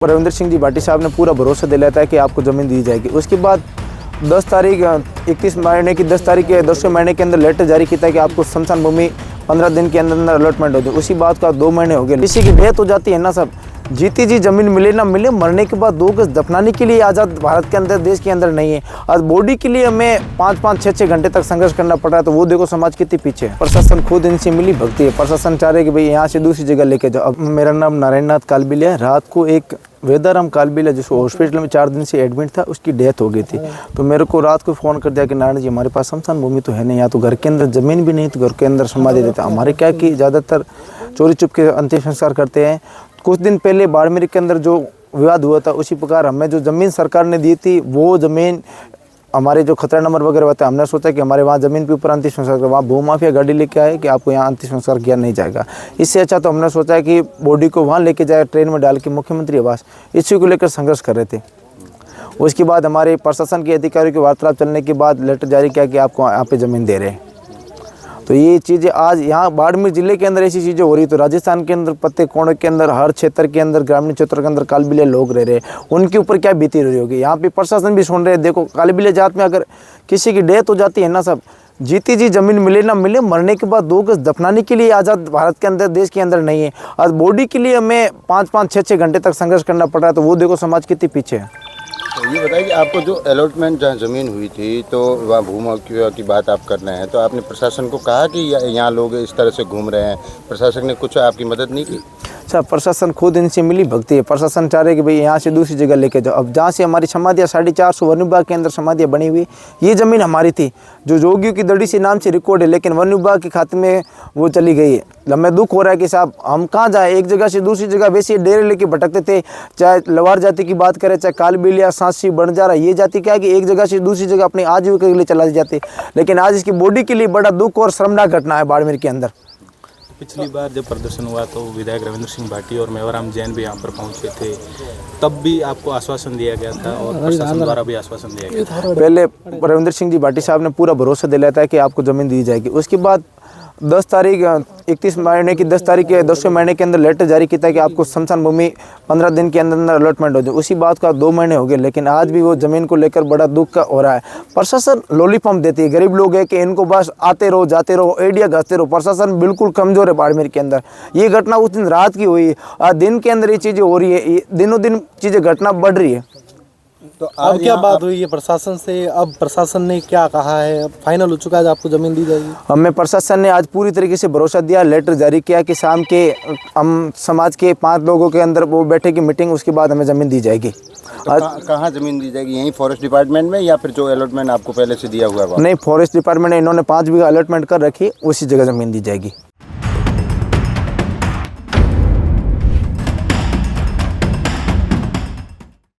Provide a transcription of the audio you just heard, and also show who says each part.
Speaker 1: रविंद्र सिंह जी भाटी साहब ने पूरा भरोसा दिलाया था कि आपको ज़मीन दी जाएगी। उसके बाद 31 महीने की 10 तारीख के 10वें महीने के अंदर लेटर जारी किया था कि आपको स्मशान भूमि 15 दिन के अंदर अलॉटमेंट हो जाए। उसी बात का 2 महीने हो गए। किसी की डेथ हो जाती है ना सब, जीती जी ज़मीन मिले ना मिले, मरने के बाद 2 गज दफनाने के लिए आज़ाद भारत के अंदर, देश के अंदर नहीं है। आज बॉडी के लिए हमें 5-5, 6-6 घंटे तक संघर्ष करना पड़ रहा है। तो वो देखो समाज कितनी पीछे है। प्रशासन खुद इनसे मिली भगती है। प्रशासन चाह रहे कि भाई यहाँ से दूसरी जगह लेके जाओ। अब मेरा नाम नारायणनाथ कालबिलिया है। रात को एक वेदाराम कालबिलिया जिसको हॉस्पिटल में 4 दिन से एडमिट था, उसकी डेथ हो गई थी। तो मेरे को रात को फ़ोन कर दिया कि नारायण जी हमारे पास स्मशान भूमि तो है नहीं, यहाँ तो घर के अंदर ज़मीन भी नहीं, तो घर के अंदर समाधि देते। हमारे क्या कि ज़्यादातर चोरी चुप के अंतिम संस्कार करते हैं। कुछ दिन पहले बाड़मेर के अंदर जो विवाद हुआ था, उसी प्रकार हमें जो ज़मीन सरकार ने दी थी, वो ज़मीन हमारे जो खतरा नंबर वगैरह होता है, हमने सोचा कि हमारे वहाँ ज़मीन के ऊपर अंतिम संस्कार, वहाँ भूमाफिया गाड़ी लेके आए कि आपको यहाँ अंतिम संस्कार किया नहीं जाएगा। इससे अच्छा तो हमने सोचा कि बॉडी को वहाँ लेके जाए, ट्रेन में डाल के मुख्यमंत्री आवास, इसी को लेकर संघर्ष कर रहे थे। उसके बाद हमारे प्रशासन के अधिकारियों की वार्तालाप चलने के बाद लेटर जारी किया कि आपको यहाँ पे ज़मीन दे रहे हैं। तो ये चीज़ें आज यहाँ बाड़मेर ज़िले के अंदर ऐसी चीज़ें हो रही, तो राजस्थान के अंदर प्रत्येक कोने के अंदर, हर क्षेत्र के अंदर, ग्रामीण क्षेत्र के अंदर कालबिलिया लोग रह रहे हैं, उनके ऊपर क्या बीती रही होगी। यहाँ पे प्रशासन भी सुन रहे हैं। देखो कालबिलिया जात में अगर किसी की डेथ हो जाती है ना सब, जीती जी ज़मीन मिले ना मिले, मरने के बाद 2 गज दफनाने के लिए आज़ाद भारत के अंदर, देश के अंदर नहीं है। आज बॉडी के लिए हमें 5-5, 6-6 घंटे तक संघर्ष करना पड़ रहा है। तो वो देखो समाज कितनी पीछे है।
Speaker 2: तो ये बताइए कि आपको जो अलॉटमेंट जहाँ ज़मीन हुई थी, तो वहाँ भूमाफिया की बात आप कर रहे हैं, तो आपने प्रशासन को कहा कि यहाँ लोग इस तरह से घूम रहे हैं, प्रशासन ने कुछ आपकी मदद नहीं की?
Speaker 1: अच्छा, प्रशासन खुद इनसे मिली भगती है। प्रशासन चाह रहे कि भाई यहाँ से दूसरी जगह लेके जाओ। अब जहाँ से हमारी समाधियाँ 450 वन विभाग के अंदर समाधियाँ बनी हुई, ये ज़मीन हमारी थी, जो जोगियों की दड़ी से नाम से रिकॉर्ड है, लेकिन वन विभाग के खाते में वो चली गई है। हमें दुख हो रहा है कि साहब हम कहाँ जाए, एक जगह से दूसरी जगह वैसे डेरे लेके भटकते थे। चाहे लवार जाति की बात करें, चाहे कालबिलिया, सांसी, बंजारा, ये जाति क्या है कि एक जगह से दूसरी जगह अपनी आजीविका के लिए चला जाते, लेकिन आज इसकी बॉडी के लिए बड़ा दुख और शर्मनाक घटना है बाड़मेर के अंदर।
Speaker 3: पिछली बार जब प्रदर्शन हुआ तो विधायक रविंद्र सिंह भाटी और मेवाराम जैन भी यहाँ पर पहुँचे थे, तब भी आपको आश्वासन दिया गया था और प्रशासन द्वारा भी आश्वासन दिया गया था।
Speaker 1: पहले रविंद्र सिंह जी भाटी साहब ने पूरा भरोसा दिलाया था कि आपको ज़मीन दी जाएगी। उसके बाद 31 महीने की 10 तारीख के 10वें महीने के अंदर लेटर जारी किया था कि आपको स्मशान भूमि 15 दिन के अंदर अलॉटमेंट हो जाए। उसी बात का 2 महीने हो गए, लेकिन आज भी वो ज़मीन को लेकर बड़ा दुख का हो रहा है। प्रशासन लॉलीपॉप देती है, गरीब लोग है कि इनको बस आते रहो जाते रहो, एडिया घसते रहो। प्रशासन बिल्कुल कमज़ोर है बाड़मेर के अंदर। ये घटना उस दिन रात की हुई, आज दिन के अंदर ये चीज़ें हो रही है, दिनों दिन चीज़ें घटना बढ़ रही है।
Speaker 4: तो अब क्या बात हुई है प्रशासन से? अब प्रशासन ने क्या कहा है? फाइनल हो चुका है, आपको ज़मीन दी जाएगी?
Speaker 1: हमें प्रशासन ने आज पूरी तरीके से भरोसा दिया, लेटर जारी किया कि शाम के हम समाज के 5 लोगों के अंदर वो बैठे की मीटिंग, उसके बाद हमें ज़मीन दी जाएगी।
Speaker 2: तो कहाँ ज़मीन दी जाएगी? यहीं फॉरेस्ट डिपार्टमेंट में, या फिर जो अलॉटमेंट आपको पहले से दिया हुआ है?
Speaker 1: नहीं, फॉरेस्ट डिपार्टमेंट ने इन्होंने 5 बीघा अलॉटमेंट कर रखी, उसी जगह ज़मीन दी जाएगी।